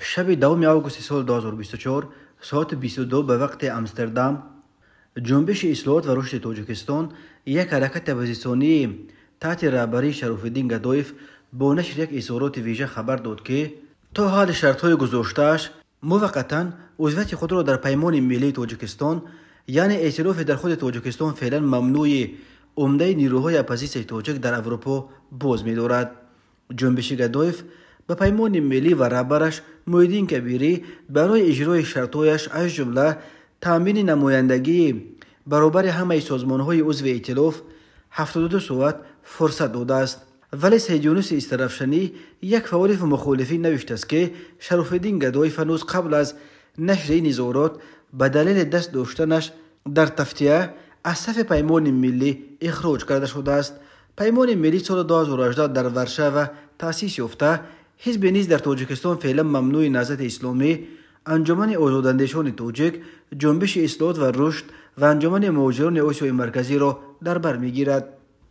شب 2 آگوست سال 2024 ساعت 22 به وقت امستردام، جنبش اصلاحات و رشد تاجیکستان یک حرکت اپوزیسیونی تحت رهبری شرف‌الدین گدایف با نشر یک اظهارات ویژه خبر داد که تا حال شرط‌های گذاشته‌اش موقتاً عضویت خود را در پیمان ملی تاجیکستان، یعنی ائتلاف در خود تاجیکستان، فعلا ممنوع عمده نیروهای اپوزیسیون تاجیک در اروپا باز می‌دارد. جنبش گدایف به پیمان ملی و رهبرش محیدین کبیری برای اجرای شرط‌هایش از جمله تامین نمایندگی برابر همه سازمان‌های عضو ائتلاف 72 ساعت فرصت داده است. ولی سید یونس استرافشنی، یک فعال مخالفین، نوشته است که شرف‌الدین گدایف هنوز قبل از نشر این اظهارات به دلیل دست داشتنش در تفتیه از صف پیمان ملی اخراج کرده شده است. پیمان ملی سال 2018 در ورشو تأسیس یافته. حزب نیز در تاجیکستان فعلا ممنوع نهضت اسلامی، انجمن آزاداندیشان تاجیک، جنبش اصلاحات و رشد و انجمن مهاجران آسیای مرکزی را در بر میگیرد.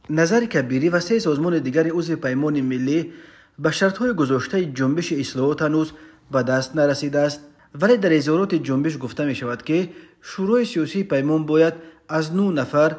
نظر کبیری و 3 سازمان دیگر عضو پیمان ملی به شرط‌های گذاشته جنبش اصلاحات هنوز به دست نرسیده است. ولی در اظهارات جنبش گفته می شود که شورای سیاسی پیمان باید از 9 نفر،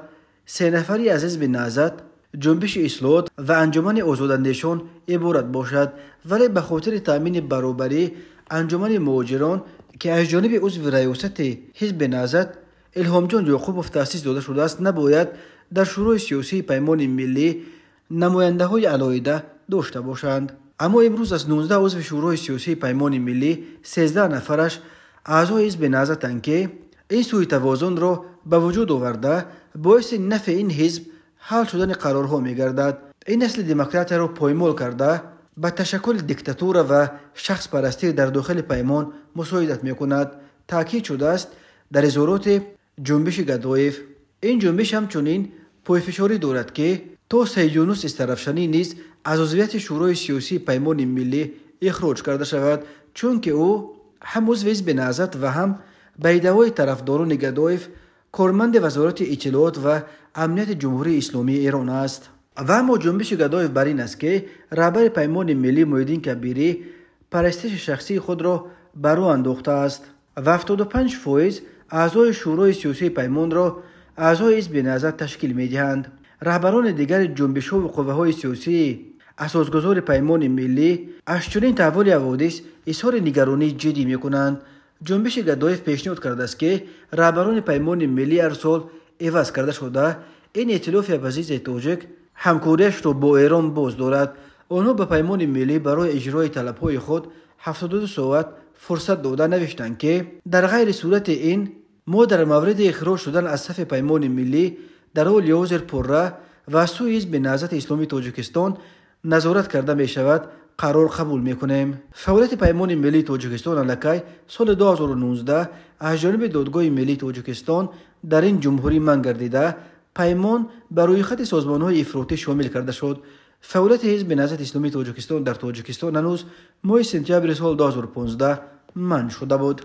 3 نفری از حزب نهضت، جنبش اصلاحات و انجمن آزاداندیشان عبارت باشد. ولی به خاطر تامین برابری، انجمن مهاجران که از جانب عضو ریاست حزب نهضت الهام جان یعقوبوف تأسیس داده شده است، نباید در شورای سیاسی پیمان ملی نماینده های علاحده داشته باشند. اما امروز از 19 عضو شورای سیاسی پیمان ملی 13 نفرش اعضای حزب نهضتند که این سوء توازن را به وجود آورده باعث نفع این حزب حل شدن قرارها می‌گردد. این نسل دموکرات را پایمال کرده به تشکل دیکتاتور و شخص پرستی در داخل پیمان مساعدت می‌کند. تاکید شده است در اظهارات جنبش گدایف. این جنبش همچنین پایفشاری دارد که تا سید یونس استرافشنی نیز از عضویت شورای سیاسی پیمان ملی اخراج کرده شود، چون که او هم عضو حزب نهضت و هم به ادعای طرفداران گدایف کارمند وزارت اطلاعات و امنیت جمهوری اسلامی ایران است. و اما جنبش گدایف بر این است که رهبر پیمان ملی محیدین کبیری پرستش شخصی خود را بر او انداخته است و 75% اعضای شورای سیاسی پیمان را اعضای حزب نهضت تشکیل می‌دهند. رهبران دیگر جنبش‌ها و قوه‌های سیاسی اساسگذار پیمان ملی از چنین تحول حوادث اظهار نگرانی جدی می‌کنند. جنبش گدایف پیشنهاد کرده است که رهبران پیمان ملی هر سال عوض کرده شده این ائتلاف اپوزیسیون تاجیک همکاریش را با ایران باز دارد. آنها به پیمان ملی برای اجرای طلب‌های خود 72 ساعت فرصت داده. نوشتند که در غیر صورت این ما در مورد اخراج شدن از صف پیمان ملی در حال حاضر پرره و از سوی حزب نهضت اسلامی تاجیکستان نظارت کرده می شود قرار قبول می کنیم. فعالیت پیمان ملی تاجیکستان علاقه سال 2019 از جانب دادگاه ملی تاجیکستان در این جمهوری منع گردیده پیمان بر روی خط سازمان‌های افراطی شامل کرده شد. فعالیت حزب نهضت اسلامی تاجیکستان در تاجیکستان هنوز ماه سپتامبر سال 2015 منع شده بود.